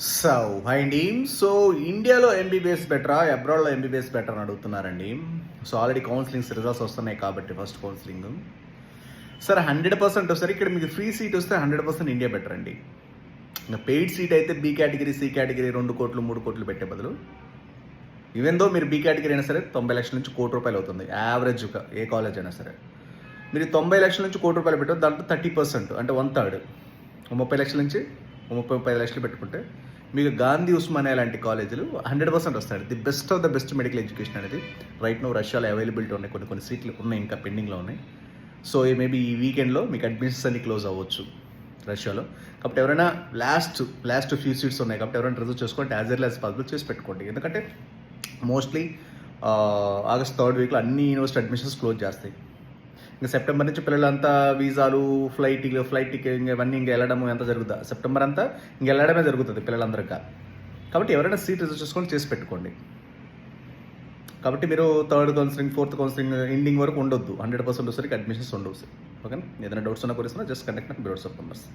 So high అండి. So ఇండియాలో MBBS బెటరా, అబ్రాడ్లో ఎంబీబీఎస్ బెటర్ అని అడుగుతున్నారండి. సో ఆల్రెడీ కౌన్సిలింగ్స్ రిజల్ట్స్ వస్తున్నాయి కాబట్టి ఫస్ట్ కౌన్సిలింగ్ సార్ 100% వస్తారు. ఇక్కడ మీకు ఫ్రీ సీట్ వస్తే 100% ఇండియా బెటర్ అండి. ఇంకా పెయిడ్ సీట్ అయితే బీ కేటగిరీ, సి కేటగిరీ 2 కోట్లు 3 కోట్లు పెట్టే బదులు ఈవెన్ దో మీరు బీ కేటగిరీ అయినా సరే 90 లక్షల నుంచి ₹1,00,00,000 అవుతుంది యావరేజ్గా ఏ కాలేజ్ అయినా సరే. మీరు 90 లక్షల నుంచి ₹1,00,00,000 పెట్టారు, దాంట్లో 30% అంటే 1/3 30 లక్షల నుంచి 30-35 లక్షలు పెట్టుకుంటే మీకు గాంధీ ఉస్మానియా లాంటి కాలేజీలు 100% వస్తాయి. The best of the best medical education అనేది రైట్ నో రష్యాలో అవైలబిలిటీ ఉన్నాయి, కొన్ని సీట్లు ఉన్నాయి, ఇంకా పెండింగ్లో ఉన్నాయి. సో మేబీ ఈ వీకెండ్లో మీకు అడ్మిషన్స్ అన్ని క్లోజ్ అవ్వచ్చు రష్యాలో. కాబట్టి ఎవరైనా లాస్ట్ ఫ్యూ సీట్స్ ఉన్నాయి కాబట్టి ఎవరైనా రిజర్వ్ చేసుకోండి, యాజ్ ఎర్లీ యాజ్ పాసిబుల్ చేసి పెట్టుకోండి. ఎందుకంటే మోస్ట్లీ ఆగస్ట్ 3rd వీక్లో అన్ని యూనివర్సిటీ అడ్మిషన్స్ క్లోజ్ చేస్తాయి. ఇంకా సెప్టెంబర్ నుంచి పిల్లలంతా వీసాలు, ఫ్లైట్ టికెట్ ఇవన్నీ ఇంకా వెళ్ళడం ఎంత జరుగుతుంది, సెప్టెంబర్ అంతా ఇంక వెళ్ళడమే జరుగుతుంది పిల్లలందరికీ. కాబట్టి ఎవరైనా సీట్ రిజర్వ్ చేసుకొని చేసి పెట్టుకోండి. కాబట్టి మీరు 3rd counselling 4th counselling ending వరకు ఉండొద్దు, 100% వచ్చరికి అడ్మిషన్స్ ఉండవు. ఓకే, ఏదైనా డౌట్స్ ఉన్నా కొరిస్తున్నా జస్ట్ కనెక్ట్ నాకు వాట్సాప్ నెంబర్స్.